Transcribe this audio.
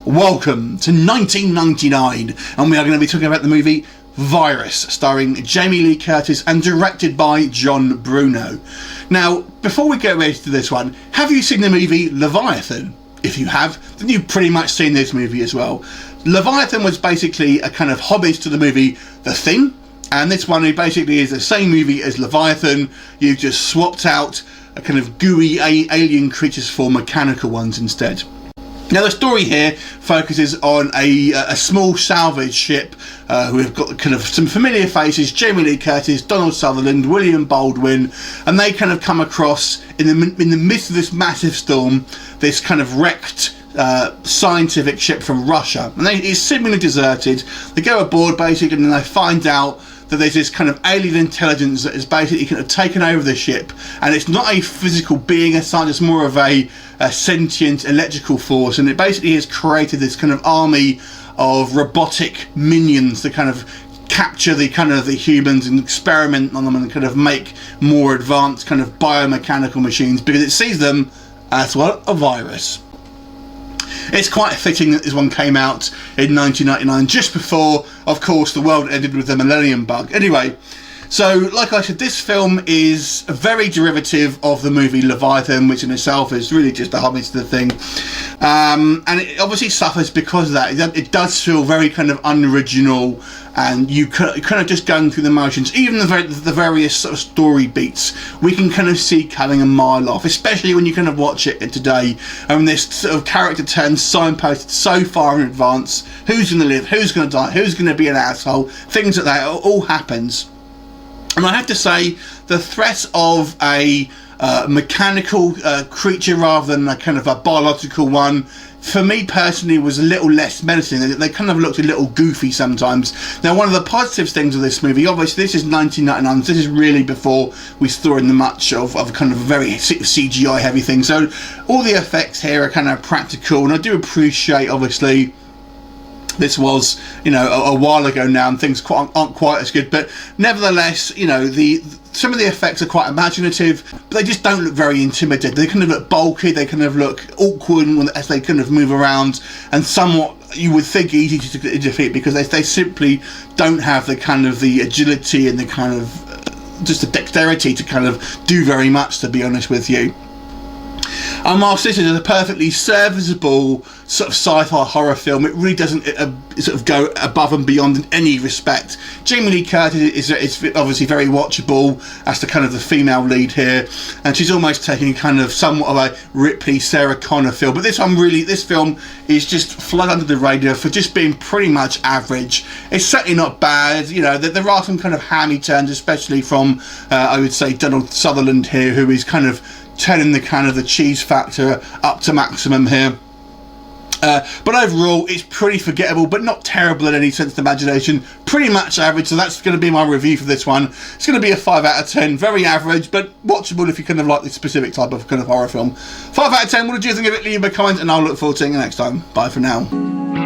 Welcome to 1999, and we are going to be talking about the movie Virus, starring Jamie Lee Curtis and directed by John Bruno. Now, before we get ready to this one, have you seen the movie Leviathan? If you have, then you've pretty much seen this movie as well. Leviathan was basically a kind of homage to the movie The Thing, and this one basically is the same movie as Leviathan. You've just swapped out a kind of gooey alien creatures for mechanical ones instead. Now the story here focuses on a small salvage ship who have got kind of some familiar faces: Jamie Lee Curtis, Donald Sutherland, William Baldwin, and they kind of come across in the midst of this massive storm this kind of wrecked scientific ship from Russia, and it's seemingly deserted. They go aboard basically, and they find out that there's this kind of alien intelligence that is basically kind of taken over the ship, and it's not a physical being as such, it's more of a sentient electrical force, and it basically has created this kind of army of robotic minions to kind of capture the humans and experiment on them and kind of make more advanced kind of biomechanical machines, because it sees them as, well, a virus. It's quite fitting that this one came out in 1999, just before, of course, the world ended with the Millennium Bug. Anyway, so like I said, this film is a very derivative of the movie Leviathan, which in itself is really just a homage to The Thing. And it obviously suffers because of that. It does feel very kind of unoriginal, and you kind of just going through the motions. Even the various sort of story beats we can kind of see coming a mile off, especially when you kind of watch it today, and this sort of character turns signposted so far in advance. Who's going to live? Who's going to die? Who's going to be an asshole? Things like that all happens. And I have to say, the threat of a mechanical creature rather than a kind of a biological one, for me personally, was a little less menacing. They kind of looked a little goofy sometimes. Now, one of the positive things of this movie, obviously this is 1999, so this is really before we saw in the much of kind of a very CGI heavy thing. So all the effects here are kind of practical, and I do appreciate, obviously, this was, you know, a while ago now, and things aren't quite as good, but nevertheless, you know, some of the effects are quite imaginative, but they just don't look very intimidating. They kind of look bulky, they kind of look awkward as they kind of move around, and somewhat, you would think, easy to defeat, because they simply don't have the kind of the agility and the kind of just the dexterity to kind of do very much, to be honest with you. And whilst this is a perfectly serviceable sort of sci-fi horror film, it really doesn't sort of go above and beyond in any respect. Jamie Lee Curtis is obviously very watchable as the kind of the female lead here, and she's almost taking kind of somewhat of a Ripley, Sarah Connor feel. But this film is just flown under the radar for just being pretty much average. It's certainly not bad. You know, there are some kind of hammy turns, especially from I would say Donald Sutherland here, who is kind of turning the kind of the cheese factor up to maximum here. But overall, it's pretty forgettable, but not terrible in any sense of imagination. Pretty much average, so that's going to be my review for this one. It's going to be a 5 out of 10. Very average, but watchable if you kind of like this specific type of kind of horror film. 5 out of 10, what did you think of it? Leave a comment, and I'll look forward to seeing you next time. Bye for now.